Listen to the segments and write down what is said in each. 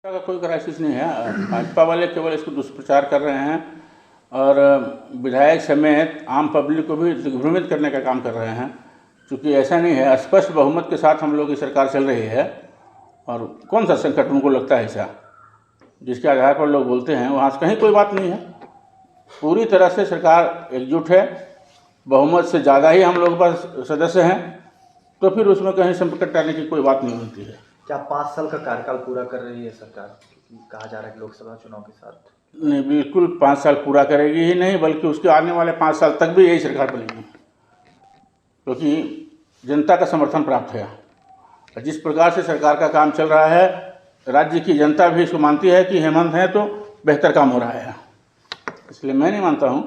का कोई क्राइसिस नहीं है। भाजपा वाले केवल इसको दुष्प्रचार कर रहे हैं और विधायक समेत आम पब्लिक को भी दिग्भ्रमित करने का काम कर रहे हैं। क्योंकि ऐसा नहीं है, स्पष्ट बहुमत के साथ हम लोग की सरकार चल रही है और कौन सा संकट उनको लगता है ऐसा जिसके आधार पर लोग बोलते हैं। वहाँ से कहीं कोई बात नहीं है, पूरी तरह से सरकार एकजुट है, बहुमत से ज़्यादा ही हम लोग के पास सदस्य हैं, तो फिर उसमें कहीं संकट आने की कोई बात नहीं होती है। क्या 5 साल का कार्यकाल पूरा कर रही है सरकार? कहा जा रहा है कि लोकसभा चुनाव के साथ नहीं, बिल्कुल 5 साल पूरा करेगी ही नहीं, बल्कि उसके आने वाले 5 साल तक भी यही सरकार बनेगी, क्योंकि जनता का समर्थन प्राप्त है। जिस प्रकार से सरकार का काम चल रहा है, राज्य की जनता भी इसको मानती है कि हेमंत है तो बेहतर काम हो रहा है। इसलिए मैं नहीं मानता हूँ,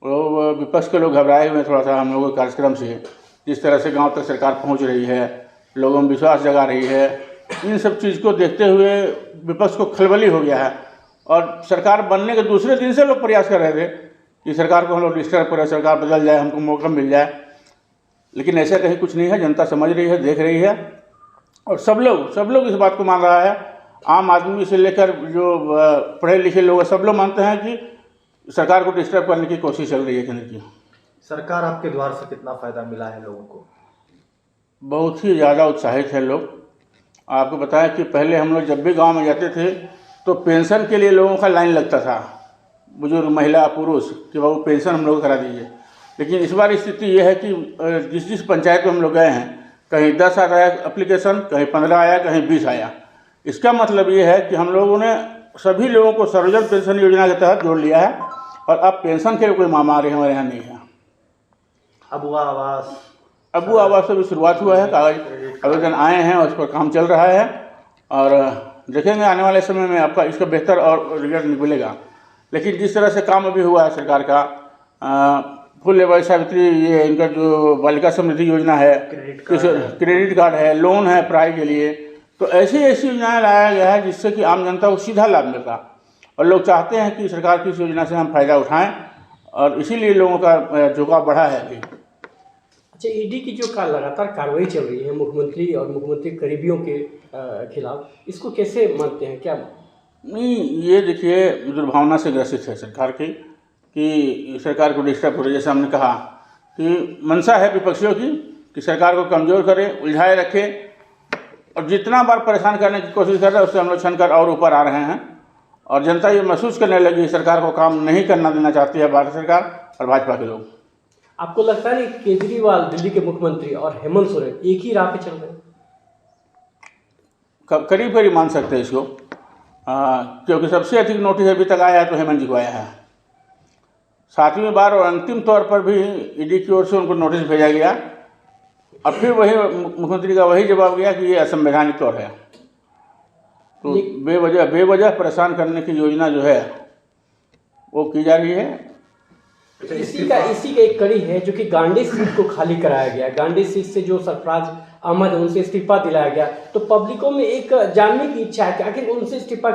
वो विपक्ष के लोग घबराए हुए थोड़ा सा हम लोगों के कार्यक्रम से, जिस तरह से गांव तक सरकार पहुंच रही है, लोगों में विश्वास जगा रही है, इन सब चीज़ को देखते हुए विपक्ष को खलबली हो गया है। और सरकार बनने के दूसरे दिन से लोग प्रयास कर रहे थे कि सरकार को हम लोग डिस्टर्ब करें, सरकार बदल जाए, हमको मौका मिल जाए, लेकिन ऐसा कहीं कुछ नहीं है। जनता समझ रही है, देख रही है और सब लोग इस बात को मान रहा है। आम आदमी से लेकर जो पढ़े लिखे लोग सब लोग मानते हैं कि सरकार को डिस्टर्ब करने की कोशिश चल रही है कहने की। सरकार आपके द्वार से कितना फ़ायदा मिला है लोगों को? बहुत ही ज़्यादा उत्साहित है लोग। आपको बताया कि पहले हम लोग जब भी गांव में जाते थे तो पेंशन के लिए लोगों का लाइन लगता था, बुजुर्ग, महिला, पुरुष, कि बाबू पेंशन हम लोग करा दीजिए। लेकिन इस बार स्थिति ये है कि जिस पंचायत में हम लोग गए हैं, कहीं 10 आया एप्लीकेशन, कहीं 15 आया, कहीं 20 आया। इसका मतलब ये है कि हम लोगों ने सभी लोगों को सर्वजन पेंशन योजना के तहत जोड़ लिया है और अब पेंशन के लिए कोई महामारी हमारे यहाँ नहीं है। अबू आवास से भी शुरुआत हुआ है, कागज आवेदन आए हैं और उस पर काम चल रहा है और देखेंगे आने वाले समय में आपका इसका बेहतर और रिजल्ट मिलेगा। लेकिन जिस तरह से काम अभी हुआ है सरकार का, फुल लेवल सावित्री, ये इनका जो बालिका समृद्धि योजना है, क्रेडिट कार्ड है, लोन है पढ़ाई के लिए, तो ऐसी योजनाएं लाया गया है जिससे कि आम जनता को सीधा लाभ मिलता और लोग चाहते हैं कि सरकार की इस योजना से हम फायदा उठाएं और इसीलिए लोगों का झुकाव बढ़ा है अभी। अच्छा, ईडी की जो लगातार कार्रवाई चल रही है मुख्यमंत्री और मुख्यमंत्री करीबियों के खिलाफ, इसको कैसे मानते हैं? क्या नहीं, ये देखिए दुर्भावना से ग्रसित है सरकार की कि सरकार को डिस्टर्ब करे। जैसे हमने कहा कि मंशा है विपक्षियों की कि सरकार को कमज़ोर करे, उलझाए रखे और जितना बार परेशान करने की कोशिश कर रहे हैं उससे हम लोग छन कर और ऊपर आ रहे हैं और जनता ये महसूस करने लगी सरकार को काम नहीं करना देना चाहती है भारत सरकार और भाजपा के लोग। आपको लगता है कि केजरीवाल दिल्ली के मुख्यमंत्री और हेमंत सोरेन एक ही राह पे चल रहे हैं? करीब मान सकते हैं इसको, क्योंकि सबसे अधिक नोटिस अभी तक आया है तो हेमंत जी को आया है। 7वीं बार और अंतिम तौर पर भी ईडी की ओर से उनको नोटिस भेजा गया और फिर वही मुख्यमंत्री का वही जवाब गया कि ये असंवैधानिक तौर है। तो बेवजह परेशान करने की योजना जो है वो की जा रही है। इसी का एक कड़ी है जो कि गांडी सीट को खाली कराया गया। गांडी सीट से जो सरफराज अहमद, उनसे इस्तीफा दिलाया गया, तो पब्लिकों में एक जानने की इच्छा है कि आखिर उनसे इस्तीफा